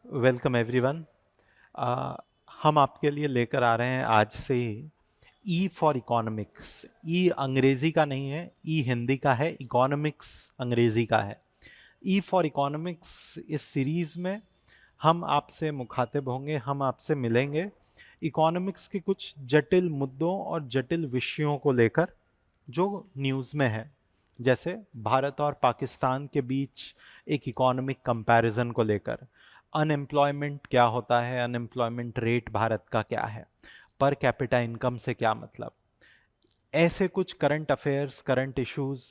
Welcome everyone. हम आपके लिए लेकर आ रहे हैं आज से ही ई फॉर इकोनॉमिक्स। ई अंग्रेजी का नहीं है, ई हिंदी का है, इकोनॉमिक्स अंग्रेजी का है। ई फॉर इकोनॉमिक्स इस सीरीज में हम आपसे मुखातिब होंगे, हम आपसे मिलेंगे इकोनॉमिक्स के कुछ जटिल मुद्दों और जटिल विषयों को लेकर जो न्यूज़ में है, जैसे भारत और पाकिस्तान के बीच एक इकोनॉमिक कंपैरिजन को लेकर, अनएम्प्लॉयमेंट क्या होता है, अनएम्प्लॉयमेंट रेट भारत का क्या है, पर कैपिटा इनकम से क्या मतलब, ऐसे कुछ करंट अफेयर्स, करंट इश्यूज,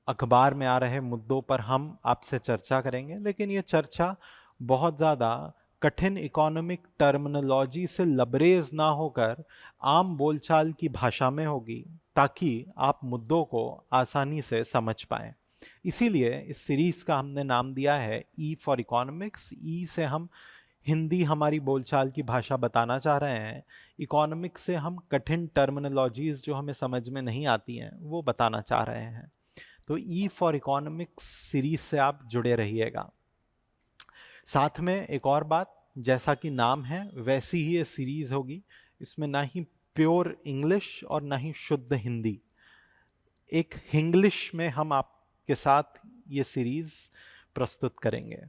अखबार में आ रहे मुद्दों पर हम आपसे चर्चा करेंगे। लेकिन ये चर्चा बहुत ज़्यादा कठिन इकोनॉमिक टर्मिनोलॉजी से लबरेज ना होकर आम बोलचाल की भाषा में होगी, ताकि आप मुद्दों को आसानी से समझ पाएं। इसीलिए इस सीरीज का हमने नाम दिया है ई फॉर इकोनॉमिक्स। ई से हम हिंदी हमारी बोलचाल की भाषा बताना चाह रहे हैं, इकोनॉमिक्स से हम कठिन टर्मिनोलॉजीज जो हमें समझ में नहीं आती हैं वो बताना चाह रहे हैं। तो ई फॉर इकोनॉमिक्स सीरीज से आप जुड़े रहिएगा। साथ में एक और बात, जैसा कि नाम है वैसी ही ये सीरीज होगी। इसमें ना ही प्योर इंग्लिश और ना ही शुद्ध हिंदी, एक हिंग्लिश में हम आपके साथ ये सीरीज प्रस्तुत करेंगे।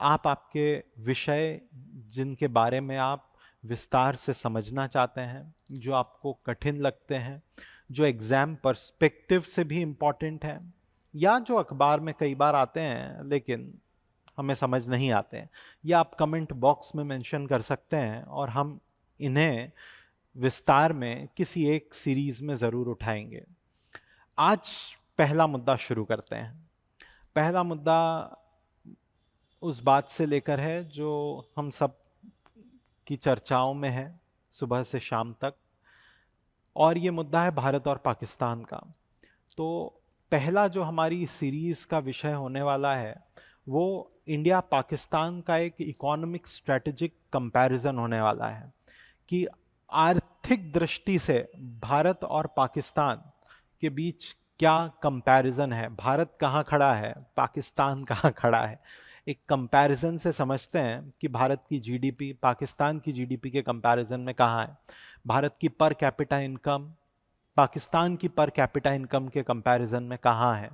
आप आपके विषय जिनके बारे में आप विस्तार से समझना चाहते हैं, जो आपको कठिन लगते हैं, जो एग्जाम पर्सपेक्टिव से भी इम्पॉर्टेंट है, या जो अखबार में कई बार आते हैं लेकिन हमें समझ नहीं आते हैं, या आप कमेंट बॉक्स में मेंशन कर सकते हैं और हम इन्हें विस्तार में किसी एक सीरीज में ज़रूर उठाएंगे। आज पहला मुद्दा शुरू करते हैं। पहला मुद्दा उस बात से लेकर है जो हम सब की चर्चाओं में है सुबह से शाम तक, और ये मुद्दा है भारत और पाकिस्तान का। तो पहला जो हमारी सीरीज का विषय होने वाला है वो इंडिया पाकिस्तान का एक इकोनॉमिक स्ट्रेटेजिक कंपैरिजन होने वाला है कि आर्थिक दृष्टि से भारत और पाकिस्तान के बीच क्या कंपैरिजन है, भारत कहाँ खड़ा है, पाकिस्तान कहाँ खड़ा है। एक कंपैरिजन से समझते हैं कि भारत की जीडीपी पाकिस्तान की जीडीपी के कंपैरिजन में कहाँ है, भारत की पर कैपिटा इनकम पाकिस्तान की पर कैपिटा इनकम के कंपैरिजन में कहाँ है,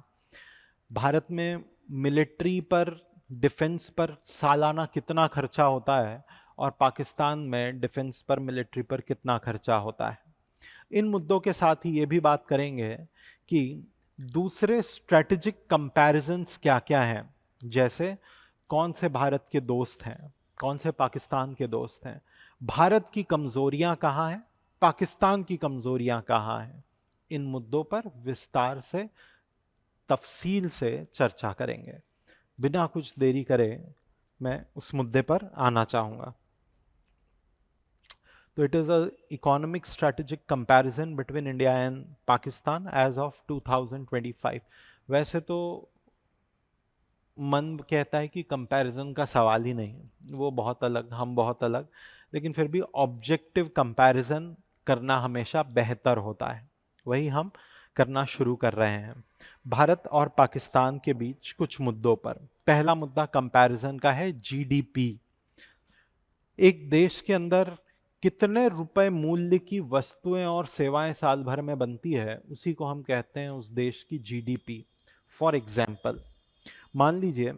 भारत में मिलिट्री पर, डिफेंस पर सालाना कितना खर्चा होता है और पाकिस्तान में डिफेंस पर, मिलिट्री पर कितना खर्चा होता है। इन मुद्दों के साथ ही ये भी बात करेंगे कि दूसरे स्ट्रेटेजिक कंपैरिजन्स क्या क्या हैं, जैसे कौन से भारत के दोस्त हैं, कौन से पाकिस्तान के दोस्त हैं, भारत की कमजोरियां कहाँ हैं, पाकिस्तान की कमजोरियां कहाँ हैं। इन मुद्दों पर विस्तार से, तफसील से चर्चा करेंगे। बिना कुछ देरी करे मैं उस मुद्दे पर आना चाहूंगा। तो it is a economic strategic comparison between India and Pakistan as of 2025। वैसे तो मन कहता है कि कंपैरिजन का सवाल ही नहीं, वो बहुत अलग, हम बहुत अलग, लेकिन फिर भी ऑब्जेक्टिव कंपैरिजन करना हमेशा बेहतर होता है। वही हम करना शुरू कर रहे हैं भारत और पाकिस्तान के बीच कुछ मुद्दों पर। पहला मुद्दा कंपैरिजन का है जीडीपी। एक देश के अंदर कितने रुपए मूल्य की वस्तुएं और सेवाएं साल भर में बनती है, उसी को हम कहते हैं उस देश की जीडीपी। फॉर एग्जाम्पल, मान लीजिए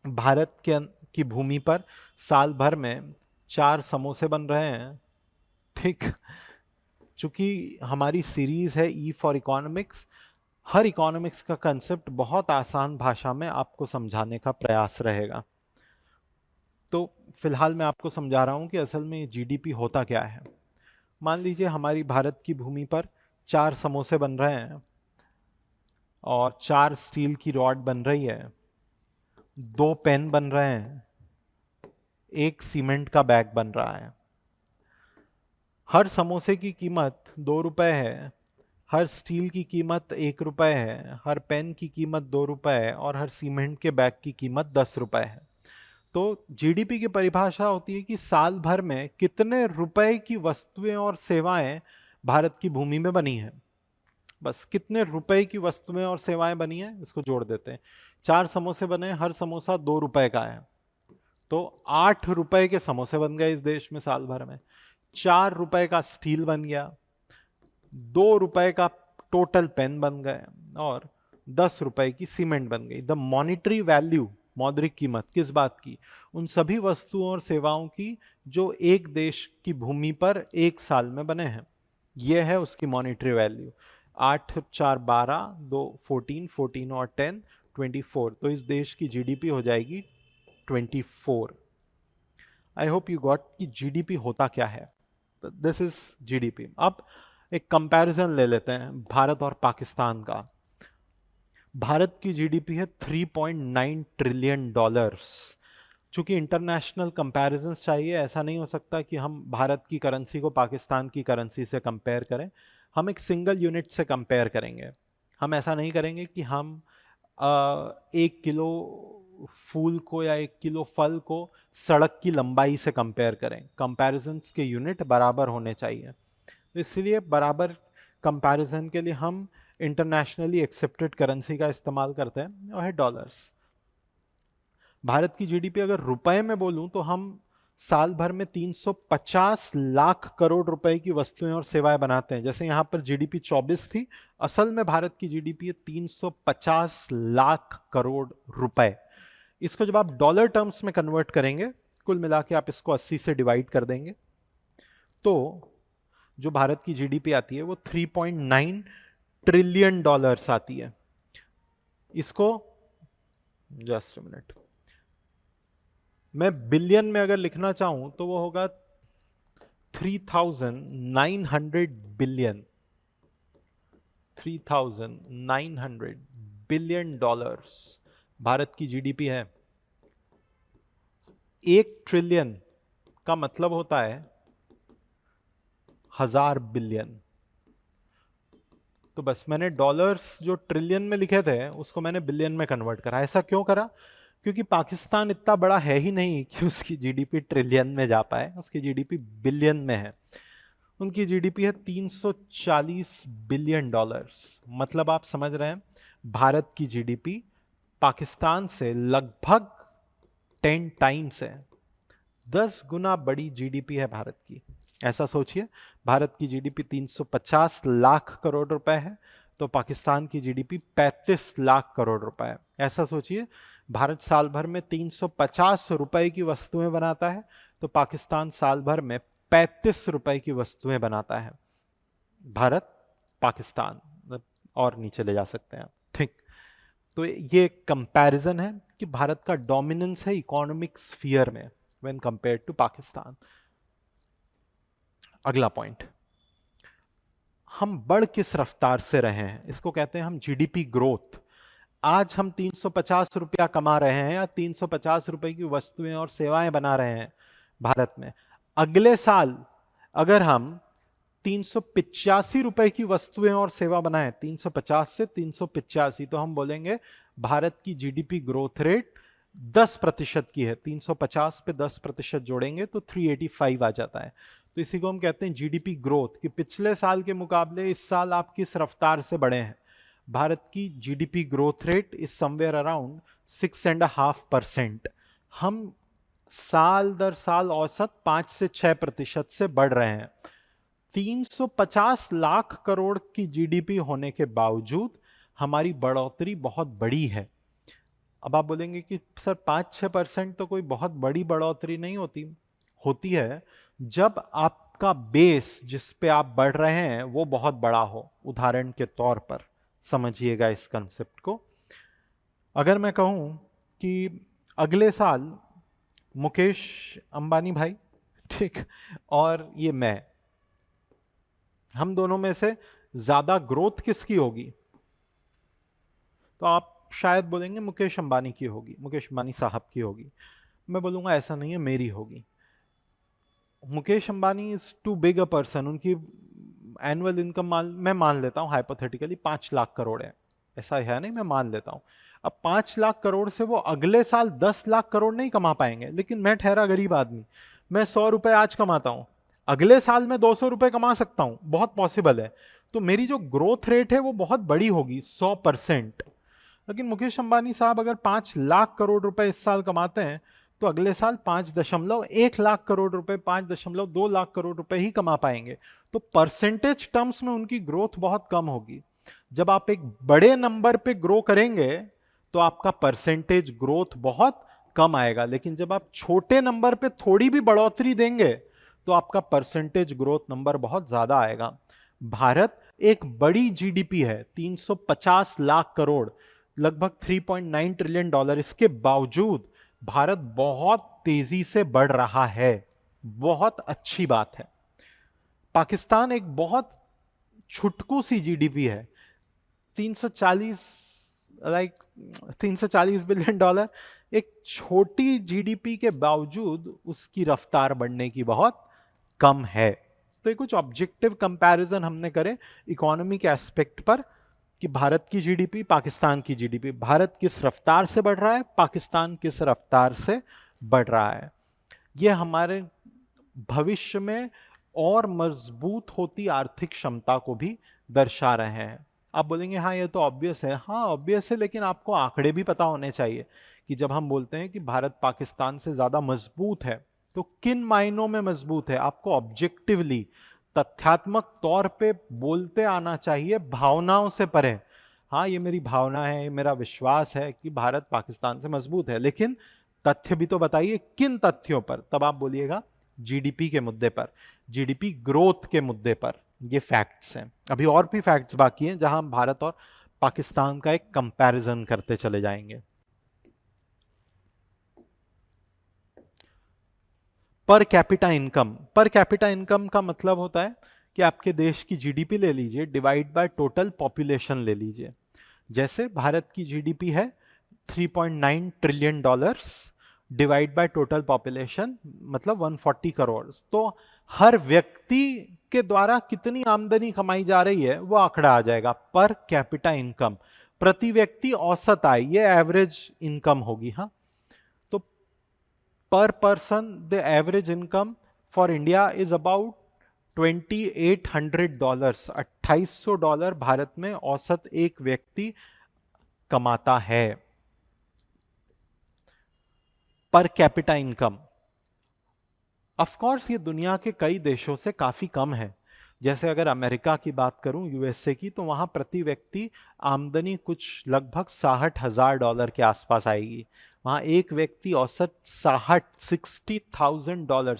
भारत के की भूमि पर साल भर में 4 समोसे बन रहे हैं, ठीक। चूंकि हमारी सीरीज है E for economics, her economics का कंसेप्ट बहुत आसान भाषा में आपको समझाने का प्रयास रहेगा। तो फिलहाल मैं आपको समझा रहा हूं कि असल में जीडीपी होता क्या है। मान लीजिए हमारी भारत की भूमि पर 4 समोसे बन रहे हैं और 4 स्टील की रॉड बन रही है, 2 पेन बन रहे हैं, एक सीमेंट का बैग बन रहा है। हर समोसे की कीमत 2 रुपए है, हर स्टील की कीमत 1 रुपए है, हर पेन की कीमत 2 रुपए है और हर सीमेंट के बैग की कीमत 10 रुपए है। तो जीडीपी की परिभाषा होती है कि साल भर में कितने रुपए की वस्तुएं और सेवाएं भारत की भूमि में बनी हैं। बस कितने रुपए की वस्तुएं और सेवाएं बनी हैं, इसको जोड़ देते हैं। 4 समोसे बने, हर समोसा 2 रुपए का है, तो 8 रुपए के समोसे बन गए इस देश में साल भर में, 4 रुपए का स्टील बन गया, 2 रुपए का टोटल पेन बन गए, और 10 रुपए की सीमेंट बन गई। द मॉनिटरी वैल्यू, मौद्रिक कीमत किस बात की? उन सभी वस्तुओं और सेवाओं की जो एक देश की भूमि पर एक साल में बने हैं, यह है उसकी मॉनिटरी वैल्यू। 8 4 12, 2 14, 14 और 10 24, तो इस देश की जीडीपी हो जाएगी 24। आई होप यू गॉट कि जीडीपी होता क्या है। This is GDP. अब एक कंपैरिजन ले लेते हैं भारत और पाकिस्तान का। भारत की जीडीपी है 3.9 ट्रिलियन डॉलर्स। चूंकि इंटरनेशनल कंपैरिजंस चाहिए, ऐसा नहीं हो सकता कि हम भारत की करेंसी को पाकिस्तान की करेंसी से कंपेयर करें। हम एक सिंगल यूनिट से कंपेयर करेंगे। हम ऐसा नहीं करेंगे कि हम 1 किलो फूल को या 1 किलो फल को सड़क की लंबाई से कंपेयर करें। कंपैरिजंस के यूनिट बराबर होने चाहिए, इसलिए बराबर कंपैरिजन के लिए हम इंटरनेशनली एक्सेप्टेड करेंसी का इस्तेमाल करते हैं, वो है डॉलर्स। भारत की जीडीपी अगर रुपए में बोलूं तो हम साल भर में 350 लाख करोड़ रुपए की वस्तुएं और सेवाएं बनाते हैं। जैसे यहां पर जीडीपी 24 थी, असल में भारत की जीडीपी है 350 लाख करोड़ रुपए। इसको जब आप डॉलर टर्म्स में कन्वर्ट करेंगे, कुल मिला के आप इसको 80 से डिवाइड कर देंगे, तो जो भारत की जीडीपी आती है वो 3.9 ट्रिलियन डॉलर्स आती है। इसको जस्ट मिनट, मैं बिलियन में अगर लिखना चाहूं तो वो होगा 3900 बिलियन, 3900 बिलियन डॉलर्स भारत की जीडीपी है। 1 ट्रिलियन का मतलब होता है 1000 बिलियन। तो बस मैंने डॉलर्स जो ट्रिलियन में लिखे थे उसको मैंने बिलियन में कन्वर्ट करा। ऐसा क्यों करा? क्योंकि पाकिस्तान इतना बड़ा है ही नहीं कि उसकी जीडीपी ट्रिलियन में जा पाए, उसकी जीडीपी बिलियन में है। उनकी जीडीपी है 340 बिलियन डॉलर्स। मतलब आप समझ रहे हैं, भारत की जीडीपी पाकिस्तान से लगभग 10 टाइम्स है, 10 गुना बड़ी जीडीपी है भारत की। ऐसा सोचिए, भारत की जीडीपी 350 लाख करोड़ रुपए है, तो पाकिस्तान की जीडीपी 35 लाख करोड़ रुपए है। ऐसा सोचिए, भारत साल भर में 350 रुपए की वस्तुएं बनाता है, तो पाकिस्तान साल भर में 35 रुपए की वस्तुएं बनाता है। भारत, पाकिस्तान, और नीचे ले जा सकते हैं, ठीक। तो ये कंपैरिजन है कि भारत का डोमिनेंस है इकोनॉमिक स्फीयर में व्हेन कंपेयर्ड टू पाकिस्तान। अगला पॉइंट, हम बढ़ किस रफ्तार से रहे हैं, इसको कहते हैं हम जीडीपी ग्रोथ। आज हम 350 रुपया कमा रहे हैं या 350 रुपए की वस्तुएं और सेवाएं बना रहे हैं भारत में। अगले साल अगर हम 385 रुपए की वस्तुएं और सेवा बनाएं, 350 से 385, तो हम बोलेंगे भारत की जीडीपी ग्रोथ रेट 10% की है। 350 पे 10% जोड़ेंगे तो 385 आ जाता है। तो इसी को हम कहते हैं जीडीपी ग्रोथ, कि पिछले साल के मुकाबले इस साल आप किस रफ्तार से बढ़े हैं। भारत की GDP growth rate is somewhere around 6.5%। हम साल दर साल औसत 5 से 6% से बढ़ रहे हैं। 350 लाख करोड़ की जीडीपी होने के बावजूद हमारी बढ़ोतरी बहुत बड़ी है। अब आप बोलेंगे कि सर 5-6% तो कोई बहुत बड़ी बढ़ोतरी नहीं होती है जब आपका बेस जिस पे आप बढ़ रहे हैं वो बहुत बड़ा हो। उदाहरण के तौर पर समझिएगा इस कंसेप्ट को। अगर मैं कहूं कि अगले साल मुकेश अंबानी भाई, ठीक, और ये मैं, हम दोनों में से ज्यादा ग्रोथ किसकी होगी, तो आप शायद बोलेंगे मुकेश अंबानी की होगी, मुकेश अंबानी साहब की होगी। मैं बोलूंगा ऐसा नहीं है, मेरी होगी। Mukesh Ambani is too big a person. उनकी एनुअल इनकम मैं मान लेता हूं हाइपोथेटिकली 5 लाख करोड़ है। ऐसा है नहीं, मैं मान लेता हूं। अब 5 लाख करोड़ से वो अगले साल 10 लाख करोड़ नहीं कमा पाएंगे, लेकिन मैं ठहरा गरीब आदमी, मैं 100 रुपए आज कमाता हूं, अगले साल मैं 200 रुपए कमा सकता हूं, बहुत पॉसिबल है। तो मेरी जो ग्रोथ रेट है वो बहुत बड़ी होगी, 100%। लेकिन मुकेश अंबानी साहब अगर 5 लाख करोड़ रुपए इस साल कमाते हैं तो अगले साल 5.1 लाख करोड़ रुपए, 5.2 लाख करोड़ रुपए ही कमा पाएंगे। तो परसेंटेज टर्म्स में उनकी ग्रोथ बहुत कम होगी। जब आप एक बड़े नंबर पे ग्रो करेंगे तो आपका परसेंटेज ग्रोथ बहुत कम आएगा, लेकिन जब आप छोटे नंबर पे थोड़ी भी बढ़ोतरी देंगे तो आपका परसेंटेज ग्रोथ नंबर बहुत ज्यादा आएगा। भारत एक बड़ी जीडीपी है, 350 लाख करोड़, लगभग 3.9 ट्रिलियन डॉलर। इसके बावजूद भारत बहुत तेजी से बढ़ रहा है, बहुत अच्छी बात है। पाकिस्तान एक बहुत छुटकू सी जीडीपी है, 340 340 बिलियन डॉलर। एक छोटी जीडीपी के बावजूद उसकी रफ्तार बढ़ने की बहुत कम है। तो ये कुछ ऑब्जेक्टिव कंपैरिजन हमने करे इकोनॉमी के एस्पेक्ट पर कि भारत की जीडीपी, पाकिस्तान की जीडीपी, भारत किस रफ्तार से बढ़ रहा है, पाकिस्तान किस रफ्तार से बढ़ रहा है। ये हमारे भविष्य में और मजबूत होती आर्थिक क्षमता को भी दर्शा रहे हैं। आप बोलेंगे हाँ ये तो ऑब्वियस है। हाँ ऑब्वियस है, लेकिन आपको आंकड़े भी पता होने चाहिए कि जब हम बोलते हैं कि भारत पाकिस्तान से ज्यादा मजबूत है तो किन मायनों में मजबूत है, आपको ऑब्जेक्टिवली तथ्यात्मक तौर पे बोलते आना चाहिए, भावनाओं से परे। हाँ ये मेरी भावना है, ये मेरा विश्वास है कि भारत पाकिस्तान से मजबूत है, लेकिन तथ्य भी तो बताइए, किन तथ्यों पर? तब आप बोलिएगा जीडीपी के मुद्दे पर, जीडीपी ग्रोथ के मुद्दे पर। ये फैक्ट्स हैं। अभी और भी फैक्ट्स बाकी हैं जहां हम भारत और पाकिस्तान का एक कंपैरिजन करते चले जाएंगे। Per capita income, per capita income का मतलब होता है कि आपके देश की जीडीपी ले लीजिए, डिवाइड बाय टोटल पॉपुलेशन ले लीजिए। जैसे भारत की जीडीपी है 3.9 trillion dollars, divide by total population मतलब 140 करोड़। तो हर व्यक्ति के द्वारा कितनी आमदनी कमाई जा रही है वो आंकड़ा आ जाएगा, पर कैपिटा इनकम, प्रति व्यक्ति औसत आय, ये एवरेज इनकम होगी। हाँ, तो पर person the average income for India is about $2,800, $2,800 Bharat में औसत एक व्यक्ति कमाता है, per capita income. Of course ये दुनिया के कई देशों से काफी कम है। जैसे अगर अमेरिका की बात करूं, यूएसए की, तो वहां प्रति व्यक्ति आमदनी कुछ लगभग $60,000 के आसपास आएगी। वहां एक व्यक्ति औसत $60,000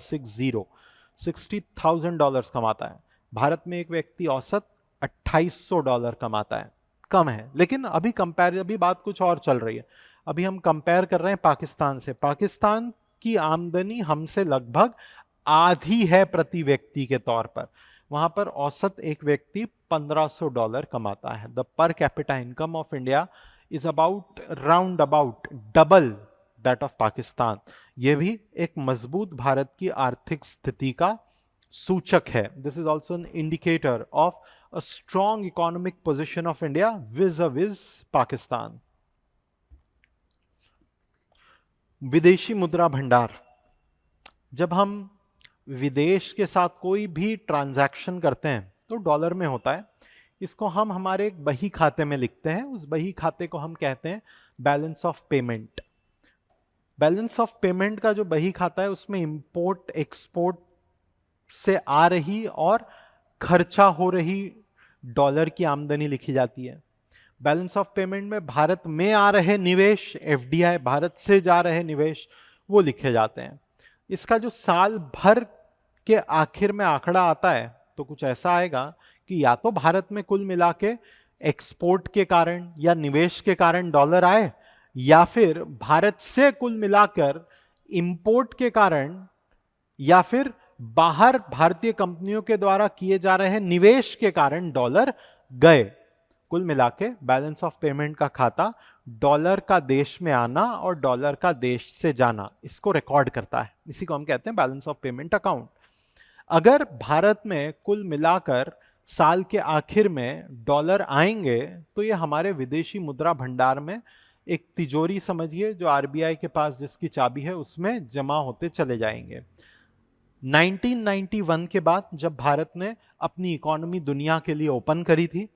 $60,000 कमाता है। भारत में एक व्यक्ति औसत $2,800 कमाता है, कम है। लेकिन अभी बात कुछ और चल रही है। अभी हम कंपेयर कर रहे हैं पाकिस्तान से। पाकिस्तान की आमदनी हमसे लगभग आधी है प्रति व्यक्ति के तौर पर। वहां पर औसत एक व्यक्ति $1,500 कमाता है। The per capita income of India is about round about double that of Pakistan. यह भी एक मजबूत भारत की आर्थिक स्थिति का सूचक है। This is also an indicator of a strong economic position of India vis a vis Pakistan. विदेशी मुद्रा भंडार, जब हम विदेश के साथ कोई भी ट्रांजैक्शन करते हैं तो डॉलर में होता है। इसको हम हमारे एक बही खाते में लिखते हैं। उस बही खाते को हम कहते हैं balance of payment. Balance of payment का जो बही खाता है उसमें इंपोर्ट एक्सपोर्ट से आ रही और खर्चा हो रही डॉलर की आमदनी लिखी जाती है। बैलेंस ऑफ पेमेंट में भारत में आ रहे निवेश, एफडीआई, भारत से जा रहे निवेश, वो लिखे जाते हैं। इसका जो साल भर के आखिर में आंकड़ा आता है तो कुछ ऐसा आएगा कि या तो भारत में कुल मिला के एक्सपोर्ट के कारण या निवेश के कारण डॉलर आए, या फिर भारत से कुल मिलाकर इंपोर्ट के कारण या फिर बाहर भारतीय कंपनियों के द्वारा किए जा रहे निवेश के कारण डॉलर गए। कुल मिला के बैलेंस ऑफ पेमेंट का खाता डॉलर का देश में आना और डॉलर का देश से जाना, इसको रिकॉर्ड करता है। इसी को हम कहते हैं बैलेंस ऑफ पेमेंट अकाउंट। अगर भारत में कुल मिलाकर साल के आखिर में डॉलर आएंगे तो ये हमारे विदेशी मुद्रा भंडार में एक तिजोरी समझिए, जो आरबीआई के पास जिसकी चाबी है उसमें जमा होते चले जाएंगे। 1991 के बाद जब भारत ने अपनी इकोनॉमी दुनिया के लिए ओपन करी थी,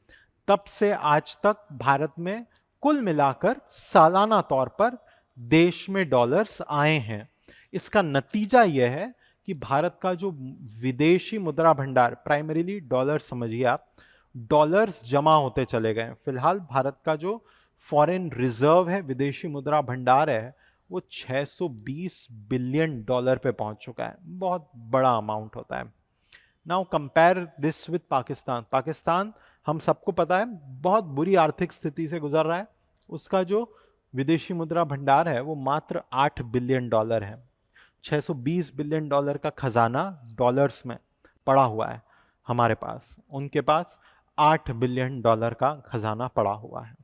तब से आज तक भारत में कुल मिलाकर सालाना तौर पर देश में डॉलर्स आए हैं। इसका नतीजा यह है कि भारत का जो विदेशी मुद्रा भंडार, प्राइमरीली डॉलर समझिए आप, डॉलर्स जमा होते चले गए। फिलहाल भारत का जो फॉरेन रिजर्व है, विदेशी मुद्रा भंडार है, वो 620 बिलियन डॉलर पे पहुंच चुका है। बहुत बड़ा अमाउंट होता है। Now compare this with Pakistan. Pakistan हम सबको पता है बहुत बुरी आर्थिक स्थिति से गुजर रहा है। उसका जो विदेशी मुद्रा भंडार है वो मात्र 8 बिलियन डॉलर है। 620 बिलियन डॉलर का खजाना डॉलर्स में पड़ा हुआ है हमारे पास, उनके पास 8 बिलियन डॉलर का खजाना पड़ा हुआ है,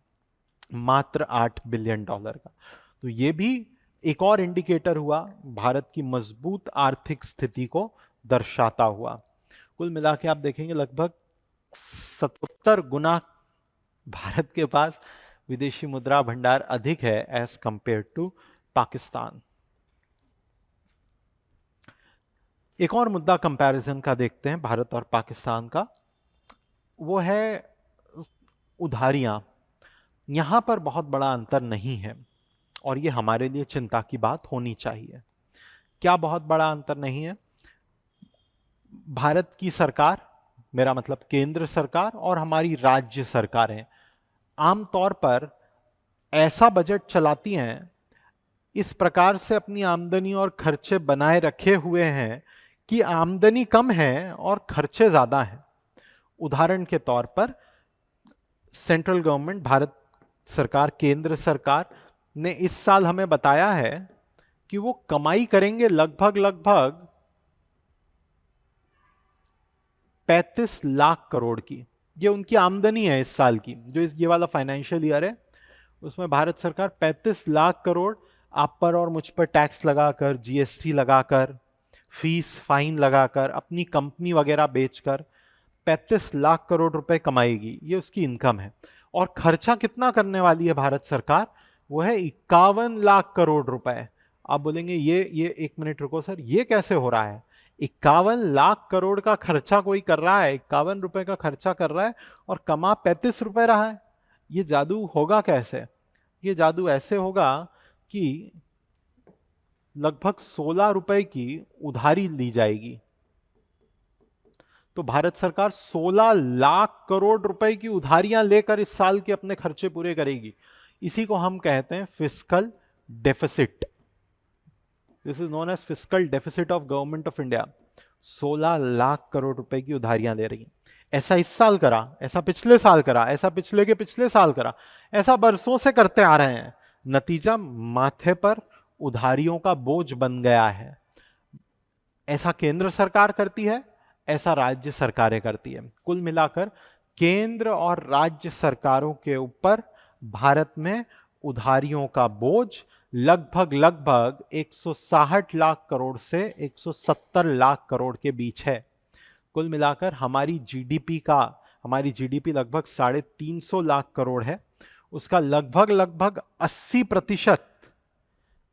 मात्र 8 बिलियन डॉलर का। तो ये भी एक और इंडिकेटर हुआ भारत की मजबूत आर्थिक स्थिति को दर्शाता हुआ। कुल मिला के आप देखेंगे लगभग 77 गुना भारत के पास विदेशी मुद्रा भंडार अधिक है एज कंपेयर टू पाकिस्तान। एक और मुद्दा कंपैरिजन का देखते हैं भारत और पाकिस्तान का, वो है उधारियां। यहां पर बहुत बड़ा अंतर नहीं है और ये हमारे लिए चिंता की बात होनी चाहिए। क्या बहुत बड़ा अंतर नहीं है? भारत की सरकार, मेरा मतलब केंद्र सरकार, और हमारी राज्य सरकारें आमतौर पर ऐसा बजट चलाती हैं, इस प्रकार से अपनी आमदनी और खर्चे बनाए रखे हुए हैं कि आमदनी कम है और खर्चे ज्यादा हैं। उदाहरण के तौर पर सेंट्रल गवर्नमेंट, भारत सरकार, केंद्र सरकार ने इस साल हमें बताया है कि वो कमाई करेंगे लगभग 35 लाख करोड़ की। ये उनकी आमदनी है इस साल की। जो ये वाला फाइनेंशियल ईयर है उसमें भारत सरकार 35 लाख करोड़ आप पर और मुझ पर टैक्स लगाकर, जीएसटी लगाकर, फीस फाइन लगाकर, अपनी कंपनी वगैरह बेचकर 35 लाख करोड़ रुपए कमाएगी। ये उसकी इनकम है। और खर्चा कितना करने वाली है भारत सरकार? वो है 51 लाख करोड़ रुपए। आप बोलेंगे ये 1 मिनट रुको सर, ये कैसे हो रहा है? 51 लाख करोड़ का खर्चा कोई कर रहा है, 51 रुपए का खर्चा कर रहा है और कमा 35 रुपए रहा है। ये जादू होगा कैसे? ये जादू ऐसे होगा कि लगभग 16 रुपए की उधारी ली जाएगी। तो भारत सरकार 16 लाख करोड़ रुपए की उधारियां लेकर इस साल के अपने खर्चे पूरे करेगी। इसी को हम कहते हैं fiscal deficit. This is known as fiscal deficit of government of India. 16 lakh crore रुपए की उधारियां ले रही है। ऐसा इस साल करा, ऐसा पिछले साल करा, ऐसा पिछले के पिछले साल करा, ऐसा बरसों से करते आ रहे हैं। नतीजा, माथे पर उधारियों का बोझ बन गया है। ऐसा केंद्र सरकार करती है, ऐसा राज्य सरकारें करती है। कुल मिलाकर केंद्र और राज्य सरकारों के ऊपर भारत में उधारियों का बोझ लगभग 160 लाख करोड़ से 170 लाख करोड़ के बीच है। कुल मिलाकर हमारी जीडीपी लगभग 350 लाख करोड़ है। उसका लगभग 80%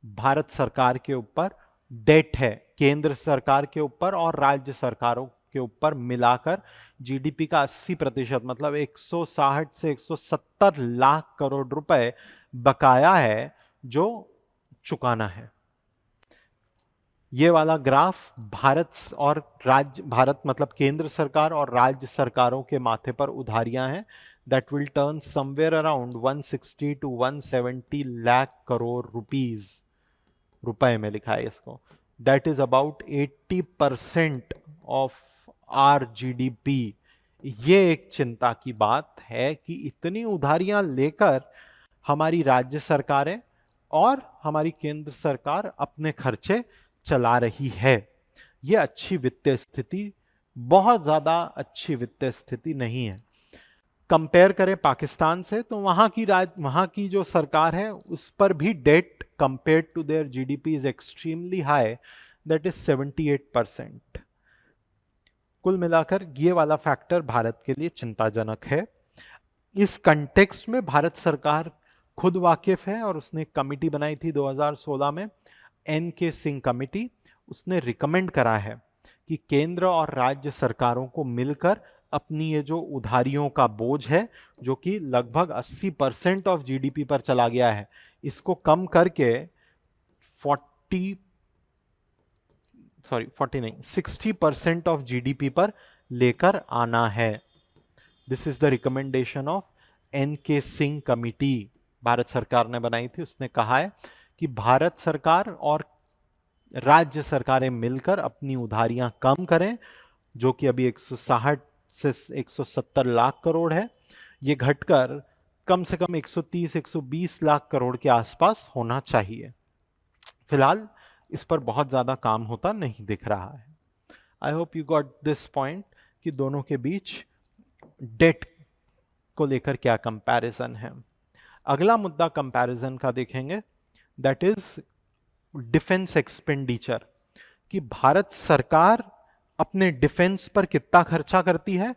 भारत सरकार के ऊपर डेट है, केंद्र सरकार के ऊपर और राज्य सरकारों के ऊपर मिलाकर जीडीपी का 80%, मतलब 160 से 170 लाख करोड़ रुपए बकाया है जो चुकाना है। ये वाला ग्राफ भारत मतलब केंद्र सरकार और राज्य सरकारों के माथे पर उधारियां हैं। That will turn somewhere around 160 to 170 lakh crore रुपए में लिखा है इसको। That is about 80% of our GDP. ये एक चिंता की बात है कि इतनी उधारियां लेकर हमारी राज्य सरकारें और हमारी केंद्र सरकार अपने खर्चे चला रही है। यह अच्छी वित्तीय स्थिति, बहुत ज्यादा अच्छी वित्तीय स्थिति नहीं है। कंपेयर करें पाकिस्तान से तो वहां की जो सरकार है उस पर भी debt compare to their GDP is extremely high, that is 78%। कुल मिलाकर ये वाला फैक्टर भारत के लिए चिंताजनक है। इस कंटेक्स्ट में भारत सरकार खुद वाकिफ है और उसने कमिटी बनाई थी 2016 में, एन.के. सिंह कमिटी। उसने रिकमेंड करा है कि केंद्र और राज्य सरकारों को मिलकर अपनी ये जो उधारियों का बोझ है, जो कि लगभग 80% ऑफ जीडीपी पर चला गया है, इसको कम करके सॉरी 40 नहीं, 60% ऑफ जीडीपी पर लेकर आना है। This is the recommendation of NK. Singh committee, Bharat सरकार ने बनाई थी। उसने कहा है कि भारत सरकार और राज्य सरकारें मिलकर अपनी उधारियां कम करें, जो कि अभी 160 से 170 लाख करोड़ है, ये घटकर कम से कम 130-120 लाख करोड़ के आसपास होना चाहिए। फिलहाल इस पर बहुत ज्यादा काम होता नहीं दिख रहा है। I hope you got this point कि दोनों के बीच डेट को लेकर क्या कंपैरिजन है। अगला मुद्दा कंपैरिजन का देखेंगे, दैट इज डिफेंस एक्सपेंडिचर, कि भारत सरकार अपने डिफेंस पर कितना खर्चा करती है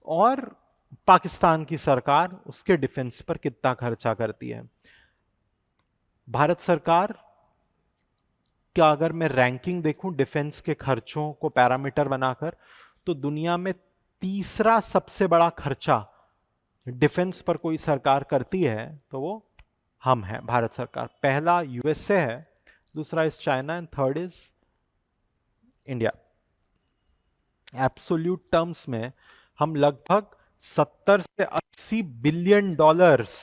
और पाकिस्तान की सरकार उसके डिफेंस पर कितना खर्चा करती है। भारत सरकार क्या, अगर मैं रैंकिंग देखूं डिफेंस के खर्चों को पैरामीटर बनाकर, तो दुनिया में तीसरा सबसे बड़ा खर्चा डिफेंस पर कोई सरकार करती है तो वो हम हैं, भारत सरकार। पहला यूएसए है, दूसरा is China and third is India. Absolute terms में हम लगभग 70 से 80 बिलियन डॉलर्स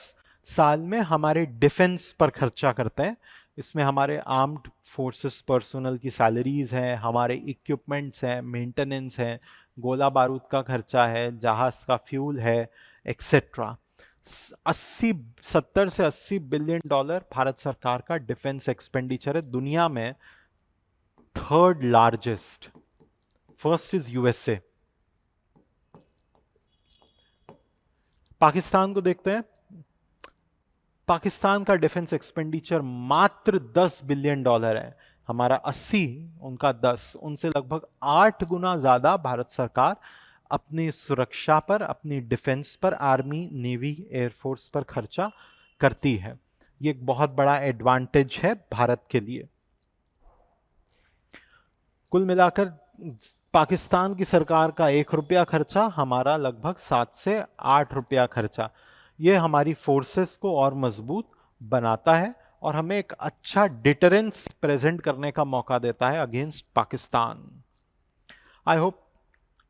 साल में हमारे डिफेंस पर खर्चा करते हैं। इसमें हमारे आर्म्ड फोर्सेस पर्सनल की सैलरीज हैं, हमारे इक्विपमेंट्स हैं, मेंटेनेंस है, गोला बारूद का खर्चा है, जहाज का फ्यूल है, एक्सेट्रा। 70 से 80 बिलियन डॉलर भारत सरकार का डिफेंस एक्सपेंडिचर है, दुनिया में third largest. First is USA. Pakistan को देखते हैं। पाकिस्तान का डिफेंस एक्सपेंडिचर मात्र 10 बिलियन डॉलर है, हमारा 80, उनका 10, उनसे लगभग 8 गुना ज्यादा भारत सरकार अपनी सुरक्षा पर, अपनी डिफेंस पर, आर्मी, नेवी, एयरफोर्स पर खर्चा करती है। ये एक बहुत बड़ा एडवांटेज है भारत के लिए। कुल मिलाकर पाकिस्तान की सरकार का 1 रुपया खर्चा, हमारा लगभग 7 से 8 रुपया खर्चा। ये हमारी फोर्सेस को और मजबूत बनाता है और हमें एक अच्छा डिटरेंस प्रेजेंट करने का मौका देता है अगेंस्ट पाकिस्तान। आई होप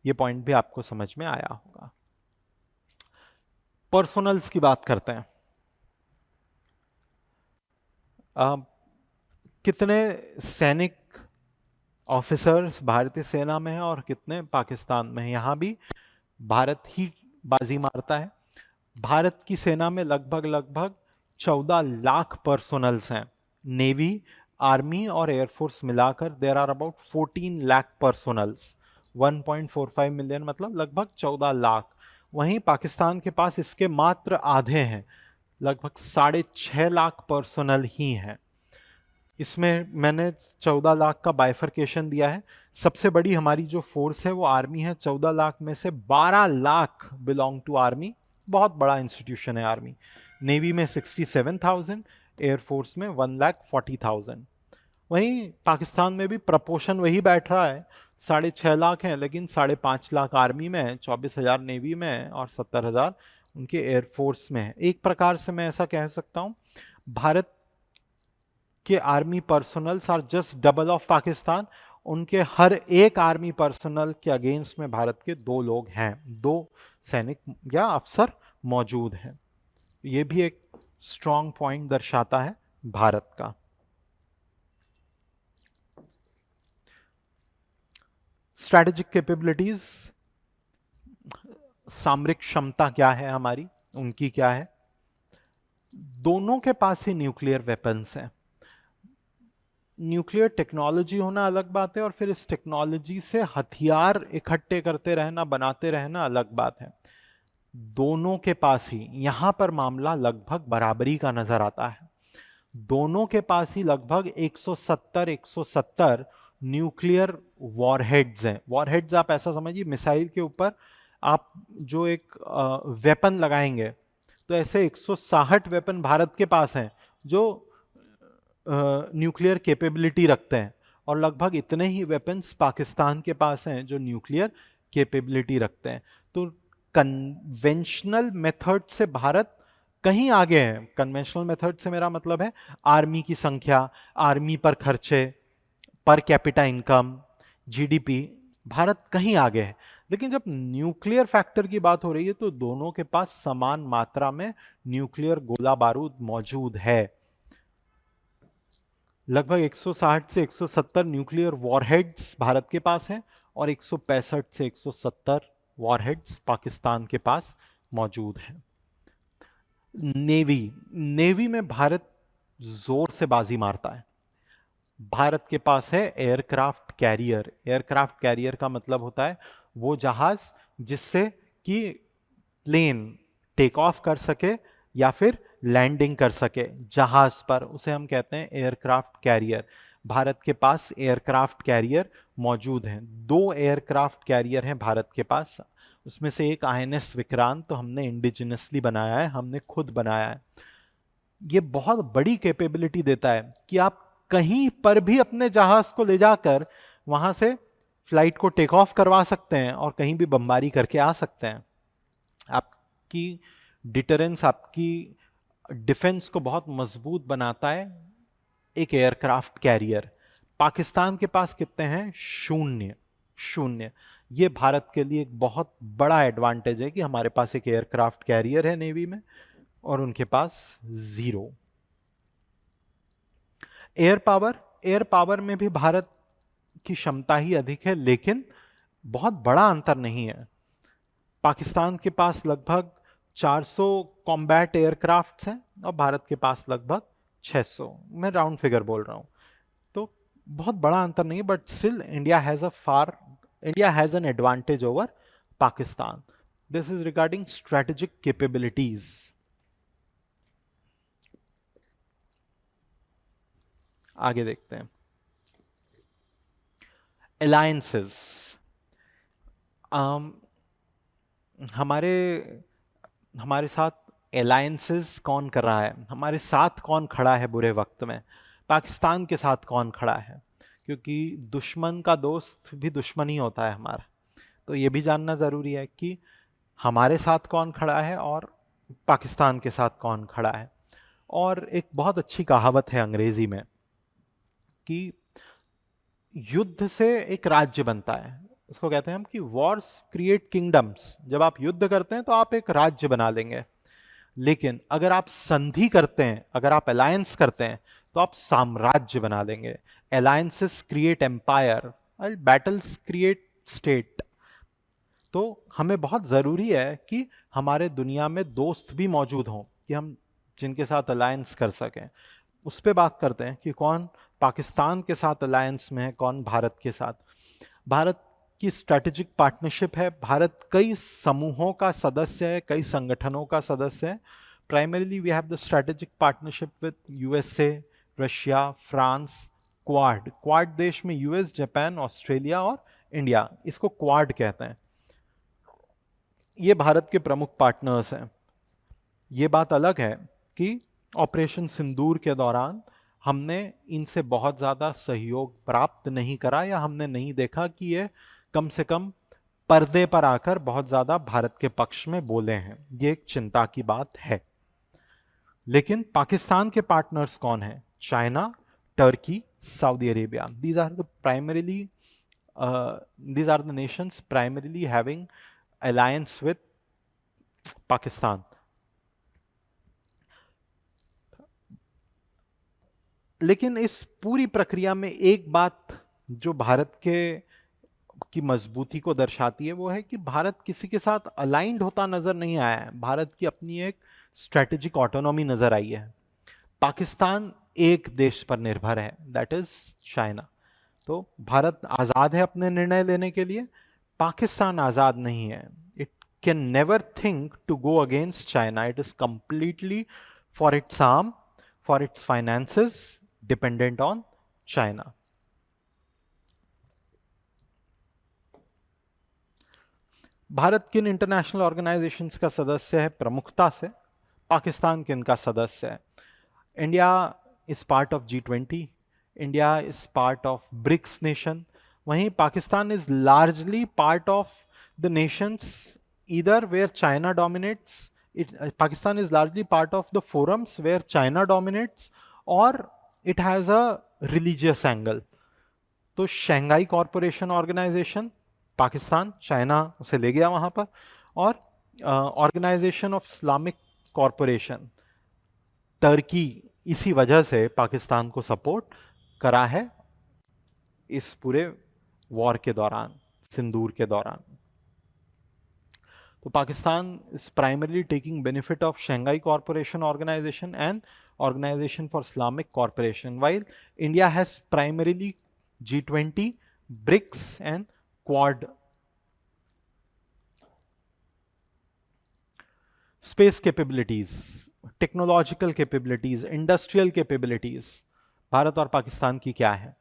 ये पॉइंट भी आपको समझ में आया होगा। पर्सोनल्स की बात करते हैं। कितने सैनिक ऑफिसर्स भारतीय सेना में हैं और कितने पाकिस्तान में हैं, यहां भी भारत ही बाजी मारता है। भारत की सेना में लगभग 14 लाख पर्सोनल्स हैं। नेवी, आर्मी और एयरफोर्स मिलाकर there are about 14 lakh personnels. 1.45 million मतलब लगभग 14 लाख। वहीं पाकिस्तान के पास इसके मात्र आधे हैं, लगभग 6.5 लाख पर्सोनल ही हैं। इसमें मैंने 14 लाख का बाइफर्केशन दिया है। सबसे बड़ी हमारी जो फोर्स है वो आर्मी है। 14 लाख में से 12 लाख बिलोंग टू आर्मी, बहुत बड़ा इंस्टीट्यूशन है आर्मी। नेवी में 67,000, एयरफोर्स में 1,40,000। वहीं पाकिस्तान में भी प्रपोर्शन वही बैठ रहा है, 6.5 लाख हैं, लेकिन 5.5 लाख आर्मी में है, 24,000 नेवी में है और 70,000 उनके एयरफोर्स में है। एक प्रकार से मैं ऐसा कह सकता हूं, भारत के army personnels are just double of Pakistan. उनके हर एक आर्मी पर्सनल के अगेंस्ट में भारत के 2 लोग हैं, 2 सैनिक या अफसर मौजूद हैं। यह भी एक स्ट्रॉन्ग पॉइंट दर्शाता है भारत का। स्ट्रैटेजिक कैपेबिलिटीज, सामरिक क्षमता क्या है हमारी, उनकी क्या है। दोनों के पास ही न्यूक्लियर वेपन्स हैं। न्यूक्लियर टेक्नोलॉजी होना अलग बात है और फिर इस टेक्नोलॉजी से हथियार इकट्ठे करते रहना, बनाते रहना अलग बात है। दोनों के पास ही, यहां पर मामला लगभग बराबरी का नजर आता है। दोनों के पास ही लगभग 170 न्यूक्लियर वॉरहेड्स हैं। वॉरहेड्स आप ऐसा समझिए, मिसाइल के ऊपर आप जो एक वेपन लगाएंगे, तो ऐसे 160 वेपन भारत के पास हैं जो न्यूक्लियर कैपेबिलिटी रखते हैं, और लगभग इतने ही वेपन्स पाकिस्तान के पास हैं जो न्यूक्लियर कैपेबिलिटी रखते हैं। तो कन्वेंशनल मेथड से भारत कहीं आगे है। कन्वेंशनल मेथड से मेरा मतलब है आर्मी की संख्या, आर्मी पर खर्चे, per capita income, GDP Bharat कहीं आगे है, लेकिन जब न्यूक्लियर फैक्टर की बात हो रही है तो दोनों के पास समान मात्रा में न्यूक्लियर गोला बारूद मौजूद है। लगभग 160 से 170 न्यूक्लियर वॉरहेड्स भारत के पास हैं और 165 से 170 वॉरहेड्स पाकिस्तान के पास मौजूद हैं। नेवी नेवी में भारत जोर से बाजी मारता है। भारत के पास है एयरक्राफ्ट कैरियर। एयरक्राफ्ट कैरियर का मतलब होता है वो जहाज जिससे कि प्लेन टेक ऑफ कर सके या फिर लैंडिंग कर सके जहाज पर, उसे हम कहते हैं एयरक्राफ्ट कैरियर। भारत के पास एयरक्राफ्ट कैरियर मौजूद हैं। 2 एयरक्राफ्ट कैरियर हैं भारत के पास, उसमें से एक आईएनएस विक्रांत तो हमने इंडिजिनसली बनाया है, हमने खुद बनाया है। ये बहुत बड़ी कैपेबिलिटी देता है कि आप कहीं पर भी अपने जहाज को ले जाकर वहां से फ्लाइट को टेक ऑफ करवा सकते हैं और कहीं भी बमबारी करके आ सकते हैं। आपकी डिटरेंस, आपकी डिफेंस को बहुत मजबूत बनाता है एक एयरक्राफ्ट कैरियर। पाकिस्तान के पास कितने हैं? 0 0। ये भारत के लिए एक बहुत बड़ा एडवांटेज है कि हमारे पास एक एयरक्राफ्ट कैरियर है नेवी में और उनके पास 0। एयर पावर में भी भारत की क्षमता ही अधिक है, लेकिन बहुत बड़ा अंतर नहीं है। पाकिस्तान के पास लगभग 400 कॉम्बैट एयरक्राफ्ट्स हैं और भारत के पास लगभग 600। मैं राउंड फिगर बोल रहा हूं, तो बहुत बड़ा अंतर नहीं, but still India has an advantage over Pakistan. This is regarding strategic capabilities. आगे देखते हैं अलायंसेस। हमारे साथ अलायंसेस कौन कर रहा है, हमारे साथ कौन खड़ा है बुरे वक्त में? पाकिस्तान के साथ कौन खड़ा है? क्योंकि दुश्मन का दोस्त भी दुश्मन ही होता है हमारा, तो ये भी जानना जरूरी है कि हमारे साथ कौन खड़ा है और पाकिस्तान के साथ कौन खड़ा है। और एक बहुत अच्छी कहावत है अंग्रेजी में कि युद्ध से एक राज्य बनता है, उसको कहते हैं हम कि वॉर्स क्रिएट किंगडम्स। जब आप युद्ध करते हैं तो आप एक राज्य बना लेंगे, लेकिन अगर आप संधि करते हैं, अगर आप अलायंस करते हैं तो आप साम्राज्य बना लेंगे। Alliances create empire, battles create state. तो हमें बहुत जरूरी है कि हमारे दुनिया में दोस्त भी मौजूद हों कि हम जिनके साथ अलायंस कर सकें। उस पर बात करते हैं कि कौन पाकिस्तान के साथ अलायंस में है, कौन भारत के साथ। भारत की स्ट्रैटेजिक पार्टनरशिप है। भारत कई समूहों का सदस्य है, कई संगठनों का सदस्य है। Primarily we have the strategic partnership with USA, Russia, France. Quad देश में यूएस, जापान, ऑस्ट्रेलिया और इंडिया, इसको क्वाड कहते हैं। ये भारत के प्रमुख पार्टनर्स हैं। ये बात अलग है कि ऑपरेशन सिंदूर के दौरान हमने इनसे बहुत ज़्यादा सहयोग प्राप्त नहीं करा, या हमने नहीं देखा कि ये कम से कम पर्दे पर आकर बहुत ज़्यादा भारत के पक्ष में बोले हैं। ये एक चिंता की बात है। लेकिन पाकिस्तान के पार्टनर्स कौन हैं? China, Turkey, Saudi Arabia. These are the nations primarily having alliance with Pakistan. लेकिन इस पूरी प्रक्रिया में एक बात जो भारत की मजबूती को दर्शाती है वो है कि भारत किसी के साथ अलाइंड होता नजर नहीं आया है। भारत की अपनी एक स्ट्रेटेजिक ऑटोनॉमी नजर आई है। पाकिस्तान एक देश पर निर्भर है, दैट इज चाइना। तो भारत आजाद है अपने निर्णय लेने के लिए, पाकिस्तान आजाद नहीं है। It can never think to go against China. It is completely for its arm, for its finances dependent on China. Bharat किन इंटरनेशनल ऑर्गेनाइजेशंस का सदस्य है प्रमुखता से? पाकिस्तान किन का सदस्य है? India is part of G20, India is part of BRICS nation. वहीं Pakistan is largely part of the nations either where China dominates. Pakistan is largely part of the forums where China dominates, or it has a religious angle. तो Shanghai corporation organisation, Pakistan China उसे ले गया वहां पर, और organisation of Islamic corporation Turkey इसी वजह से पाकिस्तान को सपोर्ट करा है इस पूरे वॉर के दौरान, सिंदूर के दौरान। तो Pakistan is primarily taking benefit of Shanghai Cooperation Organization and Organization for Islamic Cooperation, while India has primarily G20, BRICS and Quad. Space capabilities, technological capabilities, industrial capabilities, Bharat और पाकिस्तान की क्या है?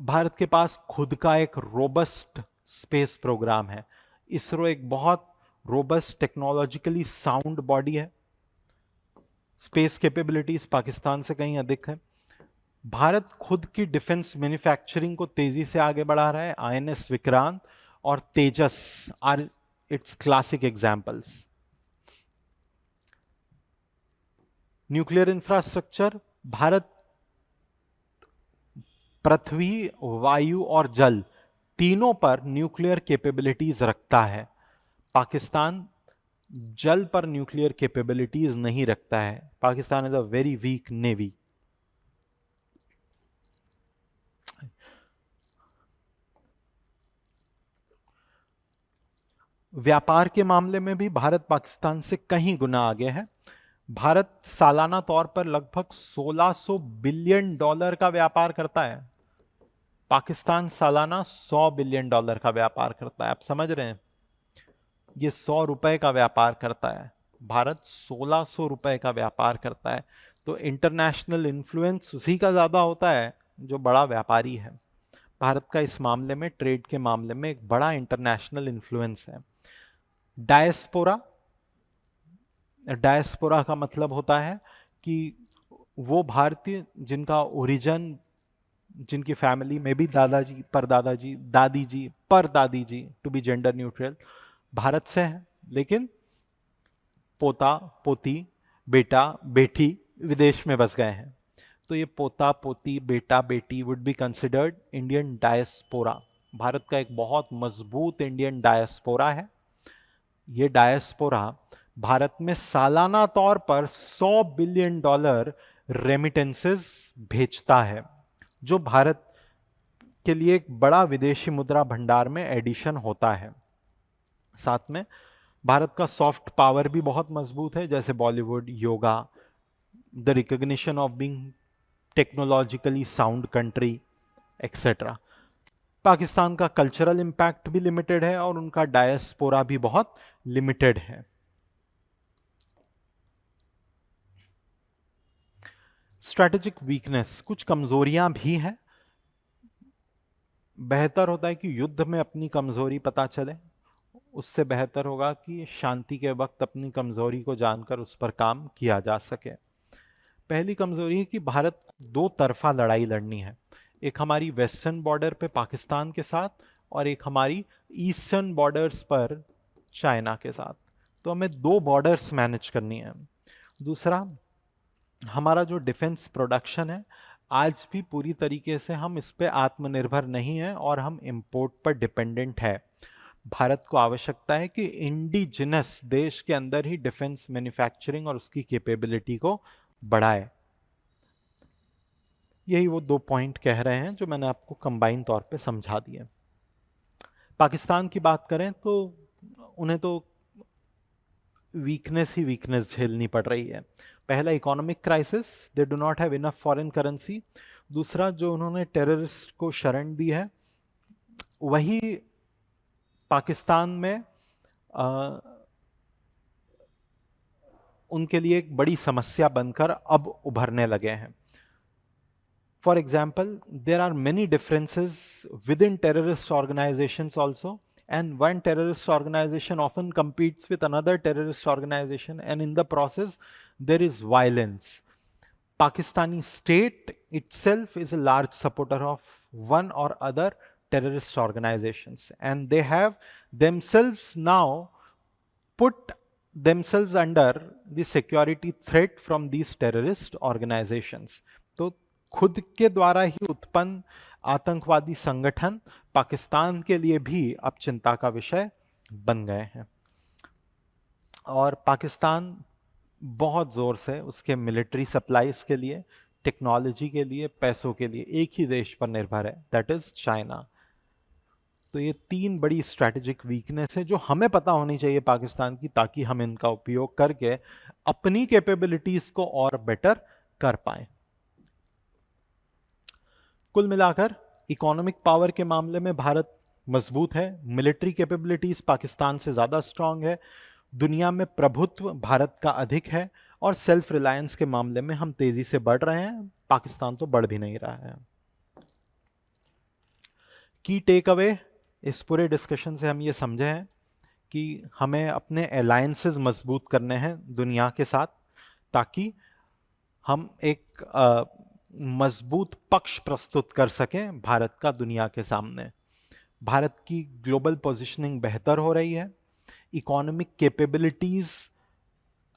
भारत के पास खुद का एक रोबस्ट स्पेस प्रोग्राम है। इसरो एक बहुत रोबस्ट टेक्नोलॉजिकली साउंड बॉडी है। स्पेस कैपेबिलिटीज पाकिस्तान से कहीं अधिक है। भारत खुद की डिफेंस मैन्युफैक्चरिंग को तेजी से आगे बढ़ा रहा है। आईएनएस विक्रांत और Tejas are its classic examples. Nuclear infrastructure, Bharat पृथ्वी, वायु और जल तीनों पर न्यूक्लियर कैपेबिलिटीज रखता है। पाकिस्तान जल पर न्यूक्लियर कैपेबिलिटीज नहीं रखता है। Pakistan is a very weak navy. व्यापार के मामले में भी भारत पाकिस्तान से कहीं गुना आगे है। भारत सालाना तौर पर लगभग 1600 बिलियन डॉलर का व्यापार करता है। पाकिस्तान सालाना 100 बिलियन डॉलर का व्यापार करता है। आप समझ रहे हैं, ये 100 रुपए का व्यापार करता है, भारत 1600 रुपए का व्यापार करता है। तो इंटरनेशनल इन्फ्लुएंस उसी का ज्यादा होता है जो बड़ा व्यापारी है। भारत का इस मामले में, ट्रेड के मामले में, एक बड़ा इंटरनेशनल इन्फ्लुएंस है। डायस्पोरा, डायस्पोरा का मतलब होता है कि वो भारतीय जिनका ओरिजिन, जिनकी फैमिली में भी दादाजी, परदादाजी, दादी जी, परदादी जी, to be gender neutral, Bharat से है, लेकिन पोता पोती, बेटा बेटी विदेश में बस गए हैं। तो ये पोता पोती, बेटा बेटी would be considered Indian diaspora. Bharat का एक बहुत मजबूत इंडियन डायस्पोरा है। ये डायस्पोरा भारत में सालाना तौर पर 100 बिलियन डॉलर रेमिटेंसेस भेजता है, जो भारत के लिए एक बड़ा विदेशी मुद्रा भंडार में एडिशन होता है। साथ में भारत का सॉफ्ट पावर भी बहुत मजबूत है, जैसे Bollywood, yoga, the recognition of being technologically sound country etcetera. Pakistan का कल्चरल इंपैक्ट भी लिमिटेड है और उनका डायस्पोरा भी बहुत लिमिटेड है। स्ट्रैटेजिक वीकनेस, कुछ कमजोरियां भी हैं। बेहतर होता है कि युद्ध में अपनी कमजोरी पता चले, उससे बेहतर होगा कि शांति के वक्त अपनी कमजोरी को जानकर उस पर काम किया जा सके। पहली कमजोरी है कि भारत दो तरफा लड़ाई लड़नी है, एक हमारी वेस्टर्न बॉर्डर पे पाकिस्तान के साथ और एक हमारी ईस्टर्न बॉर्डर्स पर चाइना के साथ। तो हमें दो बॉर्डर्स मैनेज करनी है। दूसरा, हमारा जो डिफेंस प्रोडक्शन है, आज भी पूरी तरीके से हम इस पे आत्मनिर्भर नहीं है और हम इंपोर्ट पर डिपेंडेंट है। भारत को आवश्यकता है कि इंडिजिनस देश के अंदर ही डिफेंस मैन्युफैक्चरिंग और उसकी कैपेबिलिटी को बढ़ाए। यही वो दो पॉइंट कह रहे हैं जो मैंने आपको कंबाइन तौर पे समझा दिए। पाकिस्तान की बात करें तो उन्हें तो वीकनेस ही वीकनेस झेलनी पड़ रही है। पहला, economic crisis, they do not have enough foreign currency. दूसरा, जो उन्होंने टेररिस्ट को शरण दी है, वही पाकिस्तान में उनके लिए एक बड़ी समस्या बनकर अब उभरने लगे हैं। For example, there are many differences within terrorist organizations also, and one terrorist organization often competes with another terrorist organization, and in the process there is violence. Pakistani state itself is a large supporter of one or other terrorist organizations, and they have themselves now put themselves under the security threat from these terrorist organizations. तो खुद के द्वारा ही उत्पन्न आतंकवादी संगठन पाकिस्तान के लिए भी अब चिंता का विषय बन गए हैं। और पाकिस्तान बहुत ज़ोर से उसके मिलिट्री सप्लाईज के लिए, टेक्नोलॉजी के लिए, पैसों के लिए एक ही देश पर निर्भर है, दैट इज़ चाइना। तो ये 3 बड़ी स्ट्रैटेजिक वीकनेस है जो हमें पता होनी चाहिए पाकिस्तान की, ताकि हम इनका उपयोग करके अपनी कैपेबिलिटीज को और बेटर कर पाए। कुल मिलाकर इकोनॉमिक पावर के मामले में भारत मजबूत है, मिलिट्री कैपेबिलिटीज पाकिस्तान से ज्यादा स्ट्रांग है, दुनिया में प्रभुत्व भारत का अधिक है, और सेल्फ रिलायंस के मामले में हम तेजी से बढ़ रहे हैं, पाकिस्तान तो बढ़ भी नहीं रहा है। की टेक अवे इस पूरे डिस्कशन से हम ये समझे हैं कि हमें अपने अलायंसेस मजबूत करने हैं दुनिया के साथ, ताकि हम एक मजबूत पक्ष प्रस्तुत कर सकें भारत का दुनिया के सामने। भारत की ग्लोबल पोजीशनिंग बेहतर हो रही है, इकोनॉमिक कैपेबिलिटीज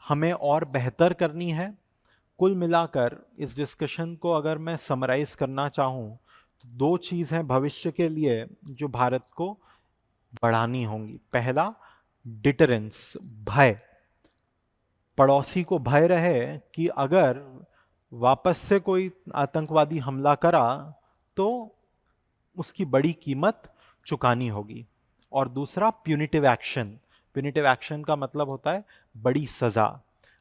हमें और बेहतर करनी है। कुल मिलाकर इस डिस्कशन को अगर मैं समराइज करना चाहूँ तो 2 चीज़ हैं भविष्य के लिए जो भारत को बढ़ानी होंगी। पहला, डिटरेंस, भय। पड़ोसी को भय रहे कि अगर वापस से कोई आतंकवादी हमला करा तो उसकी बड़ी कीमत चुकानी होगी। और दूसरा, प्यूनिटिव एक्शन। प्यूनिटिव एक्शन का मतलब होता है बड़ी सजा।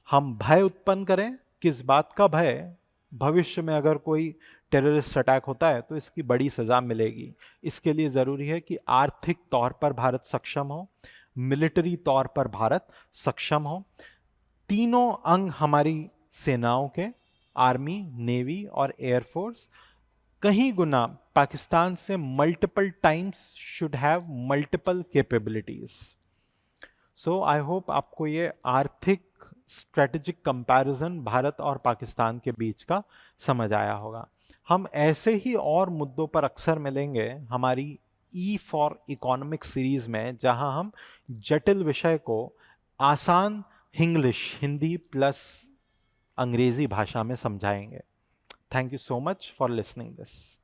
हम भय उत्पन्न करें, किस बात का भय? भविष्य में अगर कोई टेररिस्ट अटैक होता है तो इसकी बड़ी सजा मिलेगी। इसके लिए जरूरी है कि आर्थिक तौर पर भारत सक्षम हो, मिलिट्री तौर पर भारत सक्षम हो। तीनों अंग हमारी सेनाओं के, आर्मी, नेवी और एयरफोर्स, कहीं गुना पाकिस्तान से multiple times should have multiple capabilities. So I hope आपको ये आर्थिक स्ट्रेटेजिक कंपैरिजन भारत और पाकिस्तान के बीच का समझ आया होगा। हम ऐसे ही और मुद्दों पर अक्सर मिलेंगे हमारी ई फॉर इकोनॉमिक सीरीज में, जहां हम जटिल विषय को आसान हिंदी प्लस अंग्रेजी भाषा में समझाएंगे। Thank you so much for listening this.